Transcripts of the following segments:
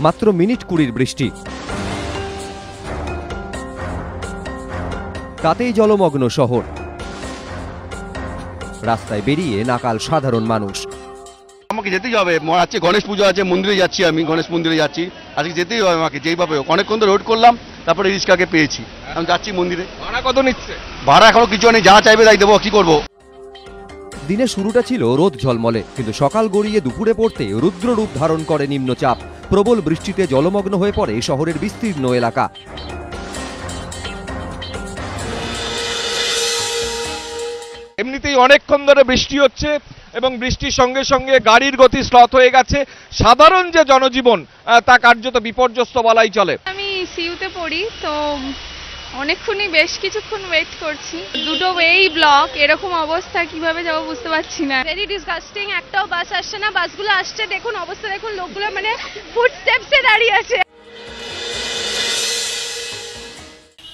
মাত্র মিনিট 20 বৃষ্টি, তাতেই জলমগ্ন শহর। রাস্তায় বেরিয়ে নাকাল সাধারণ মানুষ। আমাকে যেতেই হবে, আজকে গণেশ পুজো আছে, মন্দিরে যাচ্ছি, আমি গণেশ মন্দিরে যাচ্ছি, আজকে যেতেই হবে আমাকে যেইভাবে। অনেকক্ষণ তো রোড করলাম, তারপরে রিক্সাকে পেয়েছি, আমি যাচ্ছি মন্দিরে। ভাড়া কত নিচ্ছে? ভাড়া এখনো কিছু নেই, যা চাইবে তাই দেবো, কি করবো। দিনের শুরুটা ছিল রোদ ঝলমলে, কিন্তু সকাল গড়িয়ে দুপুরে পড়তে রুদ্র রূপ ধারণ করে নিম্নচাপ। প্রবল বৃষ্টিতে জলমগ্ন হয়ে পড়ে শহরের বিস্তীর্ণ এলাকা। এমনিতেই অনেকক্ষণ ধরে বৃষ্টি হচ্ছে এবং বৃষ্টির সঙ্গে সঙ্গে গাড়ির গতি স্লথ হয়ে গেছে। সাধারণ যে জনজীবন তা কার্যত বিপর্যস্ত বলাই চলে। আমি সিইউতে পড়ি, তো অনেকক্ষণই বেশ কিছুক্ষণ ওয়েট করছি। দুটো ওয়েই ব্লক, এরকম অবস্থা কিভাবে যাবো বুঝতে পারছি না। ভেরি ডিসগাস্টিং, একটাও বাস আসছে না, বাসগুলো আসছে দেখুন অবস্থা, দেখুন লোকগুলো মানে ফুটস্টেপসে দাঁড়িয়ে আছে।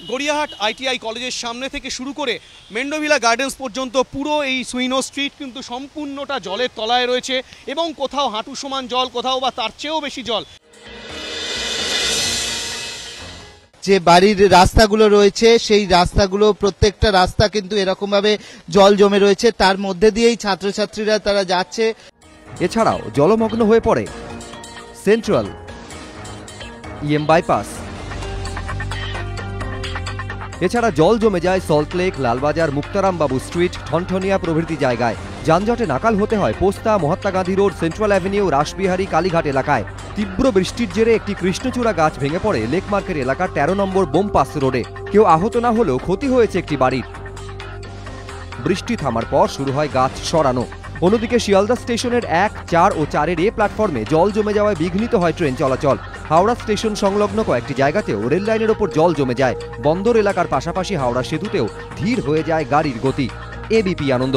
গড়িয়াহাট আইটিআই কলেজের সামনে থেকে শুরু করে মেন্ডোভিলা গার্ডেন্স পর্যন্ত পুরো এই সুইনো স্ট্রিট কিন্তু সম্পূর্ণটা জলের তলায় রয়েছে এবং কোথাও হাঁটু সমান জল, কোথাও বা তার চেয়েও বেশি জল। যে বাড়ির রাস্তাগুলো রয়েছে সেই রাস্তাগুলো, প্রত্যেকটা রাস্তা কিন্তু এরকমভাবে জল জমে রয়েছে, তার মধ্যে দিয়েই ছাত্রছাত্রীরা তারা যাচ্ছে। এছাড়াও জলমগ্ন হয়ে পড়ে সেন্ট্রাল, ইএম বাইপাস। এছাড়া জল জমে যায় সল্টলেক, লালবাজার, মুক্তারামবাবু স্ট্রিট, ঠনঠনিয়া প্রভৃতি জায়গায়। যানজটে নাকাল হতে হয় Posta, Mahatma Gandhi road, central avenue, Rashbehari, Kalighat এলাকায়। তীব্র বৃষ্টির জেরে একটি কৃষ্ণচূড়া গাছ ভেঙে পড়ে লেক মার্কেট এলাকার 13 নম্বর বোমপাস রোডে। কেউ আহত না হলেও ক্ষতি হয়েছে একটি বাড়ির। বৃষ্টি থামার পর শুরু হয় গাছ সরানো। অন্যদিকে শিয়ালদা স্টেশনের 1, 4 ও 4-এর এ প্ল্যাটফর্মে জল জমে যাওয়ায় বিঘ্নিত হয় ট্রেন চলাচল। হাওড়া স্টেশন সংলগ্ন কয়েকটি জায়গাতেও রেল লাইনের ওপর জল জমে যায়। বন্দর এলাকার পাশাপাশি হাওড়া সেতুতেও ধীর হয়ে যায় গাড়ির গতি। এবিপি আনন্দ।